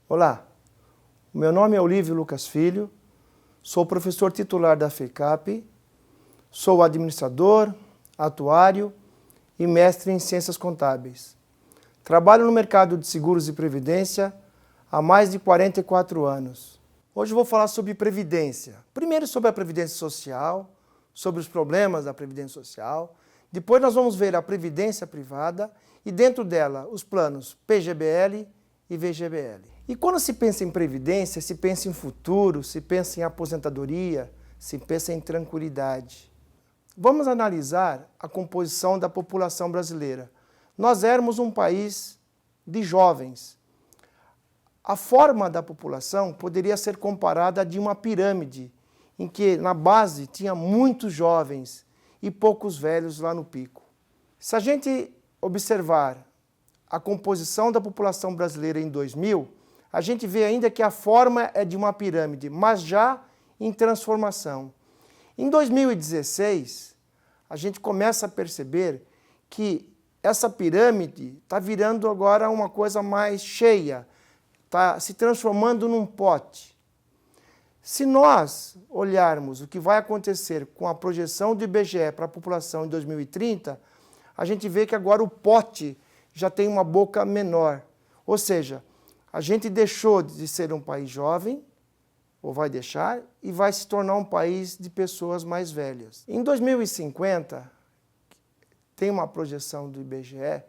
Olá, o meu nome é Olívio Lucas Filho, sou professor titular da FECAP, sou administrador, atuário e mestre em ciências contábeis. Trabalho no mercado de seguros e previdência há mais de 44 anos. Hoje eu vou falar sobre previdência. Primeiro sobre a previdência social, sobre os problemas da previdência social. Depois nós vamos ver a previdência privada e dentro dela os planos PGBL e VGBL. E quando se pensa em previdência, se pensa em futuro, se pensa em aposentadoria, se pensa em tranquilidade. Vamos analisar a composição da população brasileira. Nós éramos um país de jovens. A forma da população poderia ser comparada a de uma pirâmide, em que na base tinha muitos jovens e poucos velhos lá no pico. Se a gente observar a composição da população brasileira em 2000, a gente vê ainda que a forma é de uma pirâmide, mas já em transformação. Em 2016, a gente começa a perceber que essa pirâmide está virando agora uma coisa mais cheia, está se transformando num pote. Se nós olharmos o que vai acontecer com a projeção do IBGE para a população em 2030, a gente vê que agora o pote já tem uma boca menor. Ou seja, a gente deixou de ser um país jovem, ou vai deixar, e vai se tornar um país de pessoas mais velhas. Em 2050, tem uma projeção do IBGE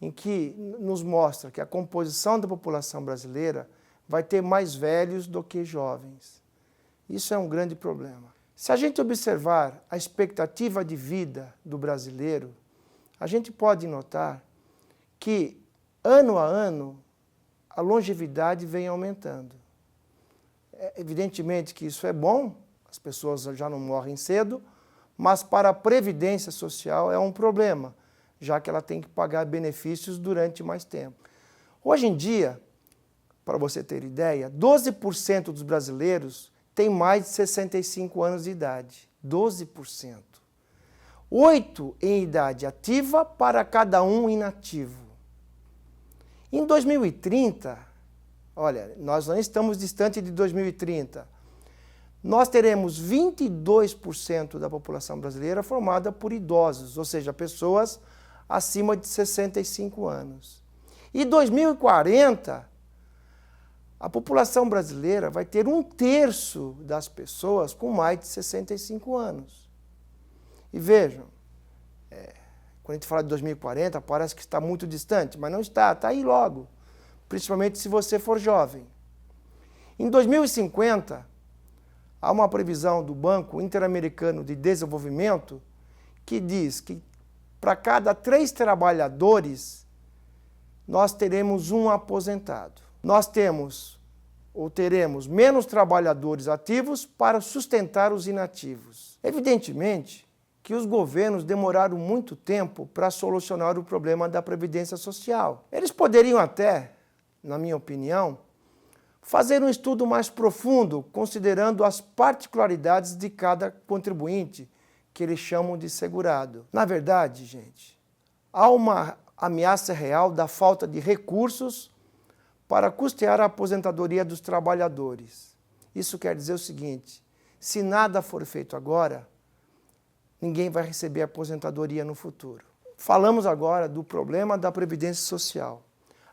em que nos mostra que a composição da população brasileira vai ter mais velhos do que jovens. Isso é um grande problema. Se a gente observar a expectativa de vida do brasileiro, a gente pode notar que, ano a ano, a longevidade vem aumentando. Evidentemente que isso é bom, as pessoas já não morrem cedo, mas para a previdência social é um problema, já que ela tem que pagar benefícios durante mais tempo. Hoje em dia, para você ter ideia, 12% dos brasileiros têm mais de 65 anos de idade. 12%. 8% em idade ativa para cada um inativo. Em 2030, olha, nós não estamos distante de 2030, nós teremos 22% da população brasileira formada por idosos, ou seja, pessoas acima de 65 anos. Em 2040, a população brasileira vai ter 1/3 das pessoas com mais de 65 anos. E vejam, quando a gente fala de 2040, parece que está muito distante, mas não está, está aí logo, principalmente se você for jovem. Em 2050, há uma previsão do Banco Interamericano de Desenvolvimento que diz que para cada 3 trabalhadores, nós teremos um aposentado. Nós temos ou teremos menos trabalhadores ativos para sustentar os inativos. Evidentemente que os governos demoraram muito tempo para solucionar o problema da previdência social. Eles poderiam até, na minha opinião, fazer um estudo mais profundo, considerando as particularidades de cada contribuinte, que eles chamam de segurado. Na verdade, gente, há uma ameaça real da falta de recursos para custear a aposentadoria dos trabalhadores. Isso quer dizer o seguinte: se nada for feito agora, ninguém vai receber aposentadoria no futuro. Falamos agora do problema da previdência social.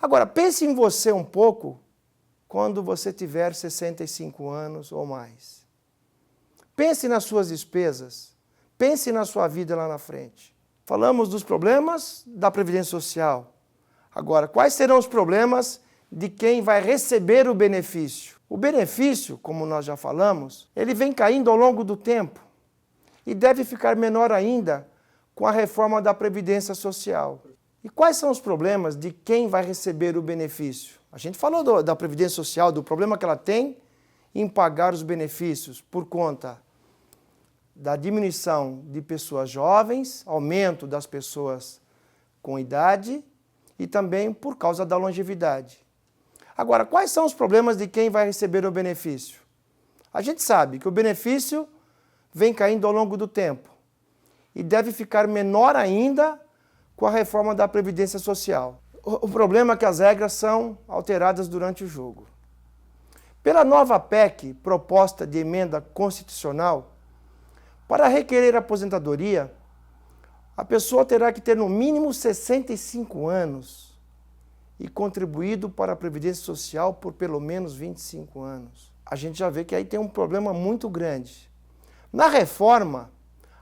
Agora, pense em você um pouco quando você tiver 65 anos ou mais. Pense nas suas despesas, pense na sua vida lá na frente. Falamos dos problemas da previdência social. Agora, quais serão os problemas de quem vai receber o benefício? O benefício, como nós já falamos, ele vem caindo ao longo do tempo e deve ficar menor ainda com a reforma da previdência social. E quais são os problemas de quem vai receber o benefício? A gente falou da previdência social, do problema que ela tem em pagar os benefícios por conta da diminuição de pessoas jovens, aumento das pessoas com idade e também por causa da longevidade. Agora, quais são os problemas de quem vai receber o benefício? A gente sabe que o benefício vem caindo ao longo do tempo e deve ficar menor ainda com a reforma da Previdência Social. O problema é que as regras são alteradas durante o jogo. Pela nova PEC, proposta de emenda constitucional, para requerer aposentadoria, a pessoa terá que ter no mínimo 65 anos e contribuído para a Previdência Social por pelo menos 25 anos. A gente já vê que aí tem um problema muito grande. Na reforma,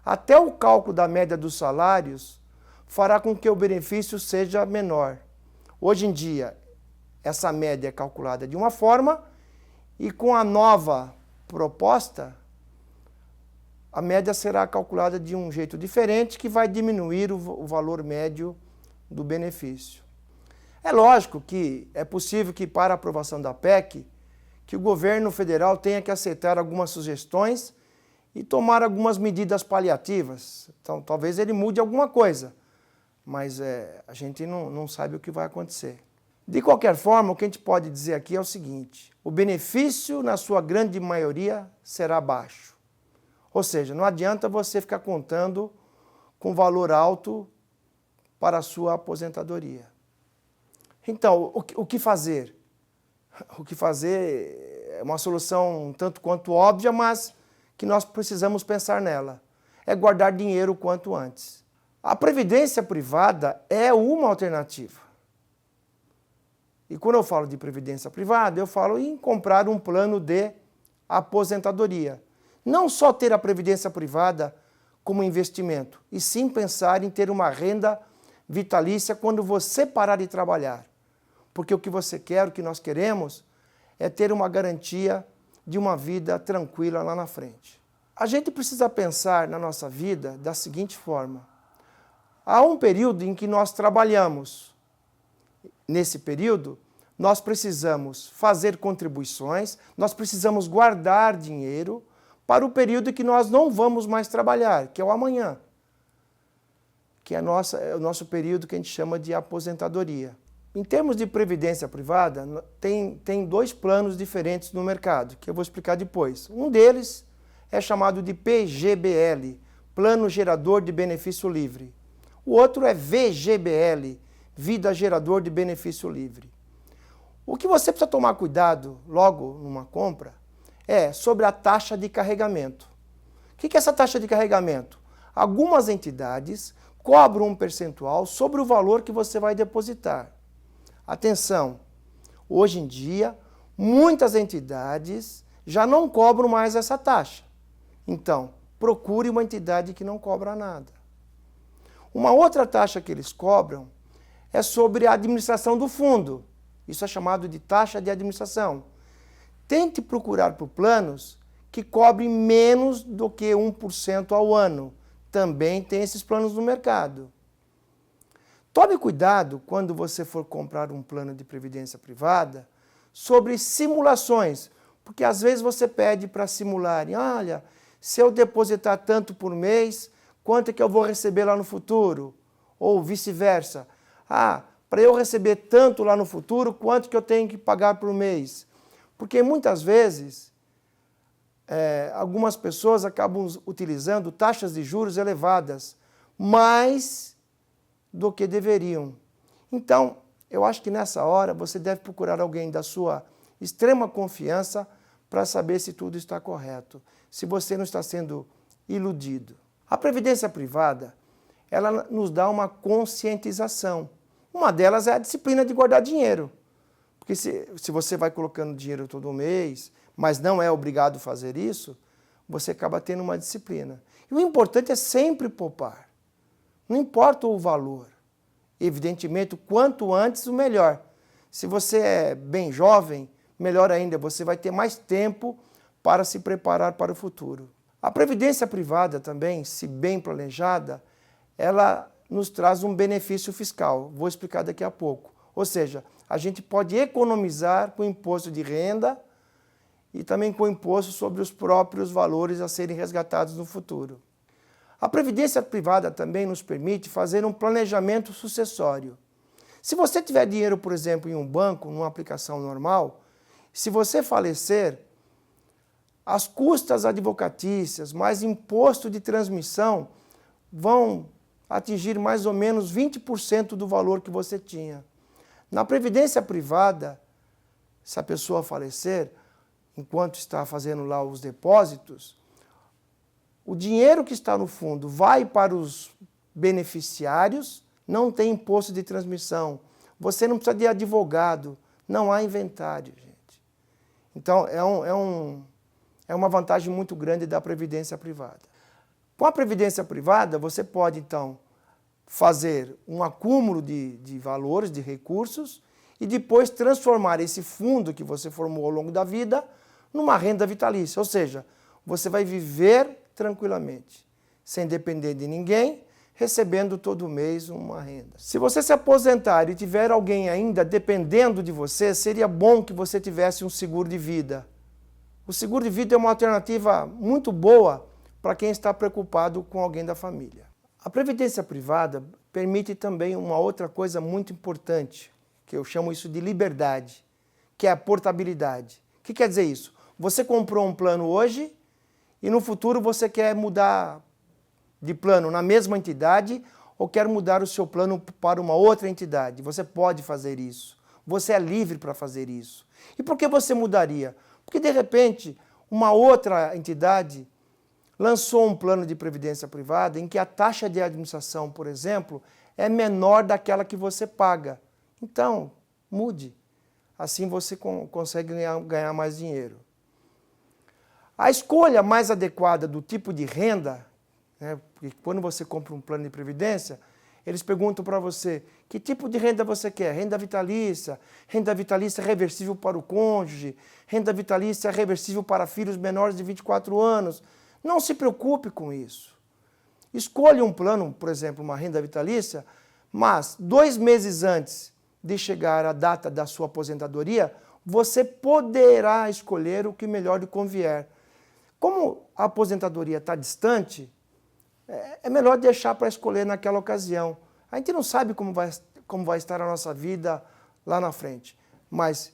até o cálculo da média dos salários fará com que o benefício seja menor. Hoje em dia, essa média é calculada de uma forma e com a nova proposta, a média será calculada de um jeito diferente que vai diminuir o valor médio do benefício. É lógico que é possível que para a aprovação da PEC, que o governo federal tenha que aceitar algumas sugestões e tomar algumas medidas paliativas. Então, talvez ele mude alguma coisa, mas a gente não sabe o que vai acontecer. De qualquer forma, o que a gente pode dizer aqui é o seguinte: o benefício, na sua grande maioria, será baixo. Ou seja, não adianta você ficar contando com valor alto para a sua aposentadoria. Então, o que fazer? O que fazer é uma solução um tanto quanto óbvia, mas que nós precisamos pensar nela. É guardar dinheiro o quanto antes. A previdência privada é uma alternativa. E quando eu falo de previdência privada, eu falo em comprar um plano de aposentadoria. Não só ter a previdência privada como investimento, e sim pensar em ter uma renda vitalícia quando você parar de trabalhar. Porque o que você quer, o que nós queremos, é ter uma garantia de uma vida tranquila lá na frente. A gente precisa pensar na nossa vida da seguinte forma: há um período em que nós trabalhamos. Nesse período, nós precisamos fazer contribuições, nós precisamos guardar dinheiro para o período em que nós não vamos mais trabalhar, que é o amanhã, que é o nosso período que a gente chama de aposentadoria. Em termos de previdência privada, tem dois planos diferentes no mercado, que eu vou explicar depois. Um deles é chamado de PGBL, Plano Gerador de Benefício Livre. O outro é VGBL, Vida Gerador de Benefício Livre. O que você precisa tomar cuidado logo numa compra é sobre a taxa de carregamento. O que é essa taxa de carregamento? Algumas entidades cobram um percentual sobre o valor que você vai depositar. Atenção, hoje em dia, muitas entidades já não cobram mais essa taxa. Então, procure uma entidade que não cobra nada. Uma outra taxa que eles cobram é sobre a administração do fundo. Isso é chamado de taxa de administração. Tente procurar por planos que cobrem menos do que 1% ao ano. Também tem esses planos no mercado. Tome cuidado quando você for comprar um plano de previdência privada sobre simulações, porque às vezes você pede para simularem, olha, se eu depositar tanto por mês, quanto é que eu vou receber lá no futuro? Ou vice-versa. Para eu receber tanto lá no futuro, quanto que eu tenho que pagar por mês? Porque muitas vezes, algumas pessoas acabam utilizando taxas de juros elevadas, mais do que deveriam. Então, eu acho que nessa hora você deve procurar alguém da sua extrema confiança para saber se tudo está correto, se você não está sendo iludido. A previdência privada, ela nos dá uma conscientização. Uma delas é a disciplina de guardar dinheiro. Porque se você vai colocando dinheiro todo mês, mas não é obrigado a fazer isso, você acaba tendo uma disciplina. E o importante é sempre poupar. Não importa o valor. Evidentemente, quanto antes, o melhor. Se você é bem jovem, melhor ainda, você vai ter mais tempo para se preparar para o futuro. A previdência privada também, se bem planejada, ela nos traz um benefício fiscal. Vou explicar daqui a pouco. Ou seja, a gente pode economizar com o imposto de renda e também com o imposto sobre os próprios valores a serem resgatados no futuro. A previdência privada também nos permite fazer um planejamento sucessório. Se você tiver dinheiro, por exemplo, em um banco, numa aplicação normal, se você falecer, as custas advocatícias mais imposto de transmissão vão atingir mais ou menos 20% do valor que você tinha. Na previdência privada, se a pessoa falecer, enquanto está fazendo lá os depósitos, o dinheiro que está no fundo vai para os beneficiários, não tem imposto de transmissão, você não precisa de advogado, não há inventário, gente. Então, é uma vantagem muito grande da previdência privada. Com a previdência privada, você pode, então, fazer um acúmulo de valores, de recursos, e depois transformar esse fundo que você formou ao longo da vida numa renda vitalícia. Ou seja, você vai viver tranquilamente, sem depender de ninguém, recebendo todo mês uma renda. Se você se aposentar e tiver alguém ainda dependendo de você, seria bom que você tivesse um seguro de vida. O seguro de vida é uma alternativa muito boa para quem está preocupado com alguém da família. A previdência privada permite também uma outra coisa muito importante, que eu chamo isso de liberdade, que é a portabilidade. O que quer dizer isso? Você comprou um plano hoje e no futuro você quer mudar de plano na mesma entidade ou quer mudar o seu plano para uma outra entidade. Você pode fazer isso. Você é livre para fazer isso. E por que você mudaria? Porque de repente uma outra entidade lançou um plano de previdência privada em que a taxa de administração, por exemplo, é menor daquela que você paga. Então, mude. Assim você consegue ganhar mais dinheiro. A escolha mais adequada do tipo de renda, né, porque quando você compra um plano de previdência, eles perguntam para você que tipo de renda você quer. Renda vitalícia reversível para o cônjuge, renda vitalícia reversível para filhos menores de 24 anos. Não se preocupe com isso. Escolha um plano, por exemplo, uma renda vitalícia, mas 2 meses antes de chegar a data da sua aposentadoria, você poderá escolher o que melhor lhe convier. Como a aposentadoria está distante, é melhor deixar para escolher naquela ocasião. A gente não sabe como vai estar a nossa vida lá na frente, mas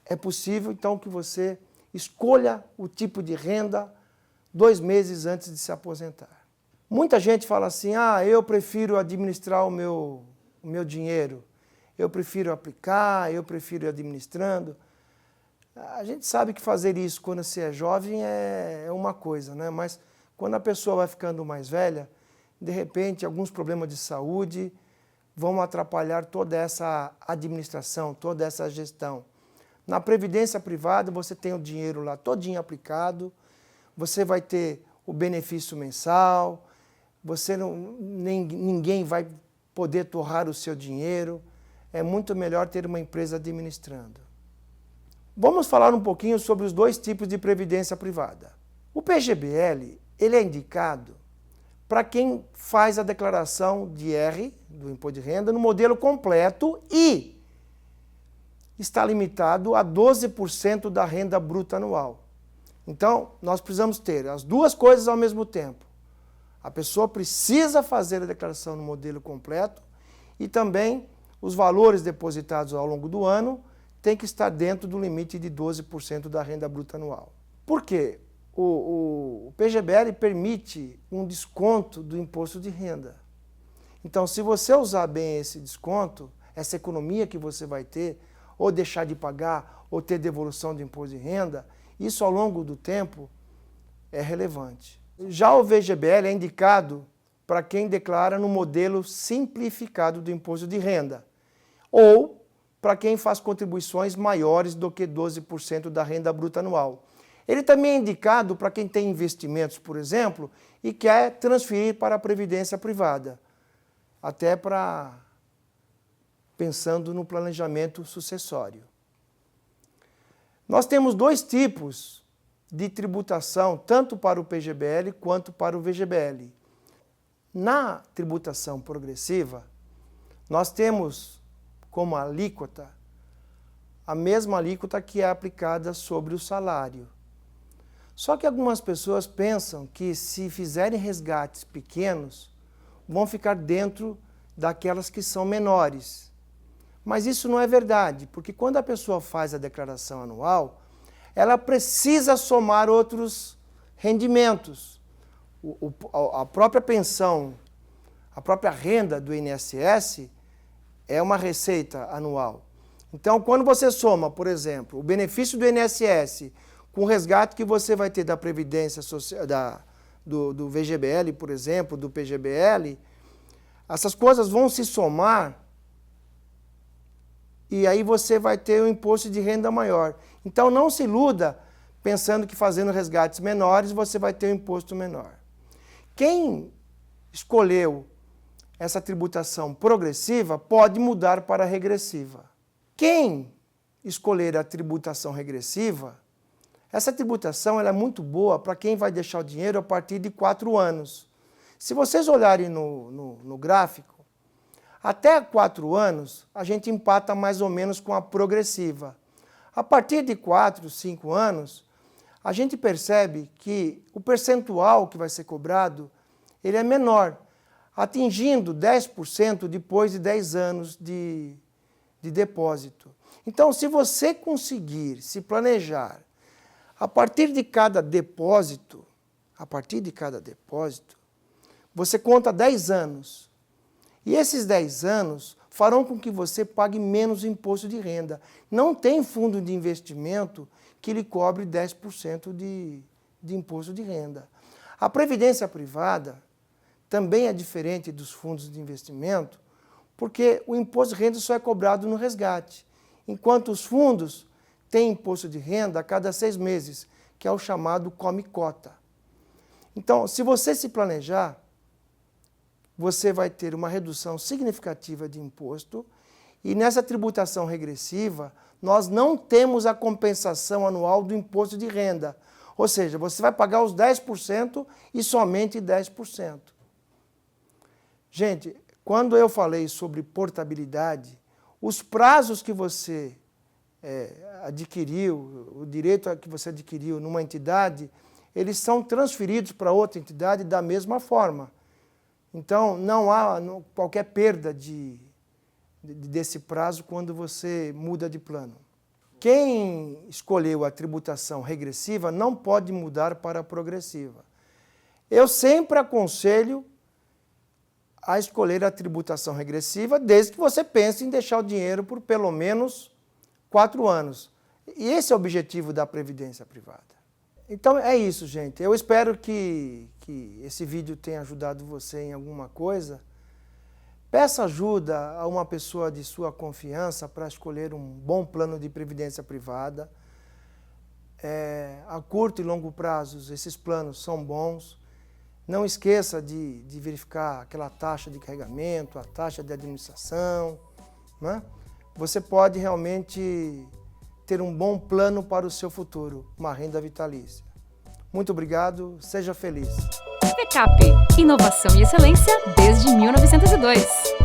é possível então que você escolha o tipo de renda 2 meses antes de se aposentar. Muita gente fala assim, eu prefiro administrar o meu dinheiro, eu prefiro aplicar, eu prefiro ir administrando. A gente sabe que fazer isso quando você é jovem é uma coisa, né? Mas quando a pessoa vai ficando mais velha, de repente alguns problemas de saúde vão atrapalhar toda essa administração, toda essa gestão. Na previdência privada você tem o dinheiro lá todinho aplicado, você vai ter o benefício mensal, ninguém vai poder torrar o seu dinheiro. É muito melhor ter uma empresa administrando. Vamos falar um pouquinho sobre os 2 tipos de previdência privada. O PGBL, ele é indicado para quem faz a declaração de IR, do imposto de renda, no modelo completo e está limitado a 12% da renda bruta anual. Então, nós precisamos ter as 2 coisas ao mesmo tempo. A pessoa precisa fazer a declaração no modelo completo e também os valores depositados ao longo do ano têm que estar dentro do limite de 12% da renda bruta anual. Por quê? O PGBL permite um desconto do imposto de renda. Então, se você usar bem esse desconto, essa economia que você vai ter, ou deixar de pagar, ou ter devolução do imposto de renda, isso ao longo do tempo é relevante. Já o VGBL é indicado para quem declara no modelo simplificado do imposto de renda, ou para quem faz contribuições maiores do que 12% da renda bruta anual. Ele também é indicado para quem tem investimentos, por exemplo, e quer transferir para a previdência privada, até pensando no planejamento sucessório. Nós temos 2 tipos de tributação, tanto para o PGBL quanto para o VGBL. Na tributação progressiva, nós temos como alíquota a mesma alíquota que é aplicada sobre o salário. Só que algumas pessoas pensam que se fizerem resgates pequenos, vão ficar dentro daquelas que são menores. Mas isso não é verdade, porque quando a pessoa faz a declaração anual, ela precisa somar outros rendimentos. A própria pensão, a própria renda do INSS é uma receita anual. Então, quando você soma, por exemplo, o benefício do INSS Com o resgate que você vai ter da Previdência Social, do VGBL, por exemplo, do PGBL, essas coisas vão se somar e aí você vai ter um imposto de renda maior. Então não se iluda pensando que fazendo resgates menores você vai ter um imposto menor. Quem escolheu essa tributação progressiva pode mudar para regressiva. Quem escolher a tributação regressiva, essa tributação ela é muito boa para quem vai deixar o dinheiro a partir de 4 anos. Se vocês olharem no gráfico, até 4 anos a gente empata mais ou menos com a progressiva. A partir de 4, 5 anos, a gente percebe que o percentual que vai ser cobrado ele é menor, atingindo 10% depois de 10 anos de depósito. Então, se você conseguir se planejar a partir de cada depósito, você conta 10 anos. E esses 10 anos farão com que você pague menos imposto de renda. Não tem fundo de investimento que lhe cobre 10% de imposto de renda. A previdência privada também é diferente dos fundos de investimento, porque o imposto de renda só é cobrado no resgate, enquanto os fundos têm imposto de renda a cada 6 meses, que é o chamado come-cota. Então, se você se planejar, você vai ter uma redução significativa de imposto e nessa tributação regressiva, nós não temos a compensação anual do imposto de renda. Ou seja, você vai pagar os 10% e somente 10%. Gente, quando eu falei sobre portabilidade, os prazos que você adquiriu, o direito que você adquiriu numa entidade, eles são transferidos para outra entidade da mesma forma. Então, não há qualquer perda desse prazo quando você muda de plano. Quem escolheu a tributação regressiva não pode mudar para a progressiva. Eu sempre aconselho a escolher a tributação regressiva, desde que você pense em deixar o dinheiro por pelo menos 4 anos. E esse é o objetivo da Previdência Privada. Então é isso, gente. Eu espero que esse vídeo tenha ajudado você em alguma coisa. Peça ajuda a uma pessoa de sua confiança para escolher um bom plano de previdência privada. A curto e longo prazos, esses planos são bons. Não esqueça de verificar aquela taxa de carregamento, a taxa de administração, né? Você pode realmente ter um bom plano para o seu futuro, uma renda vitalícia. Muito obrigado, seja feliz. FECAP, inovação e excelência desde 1902.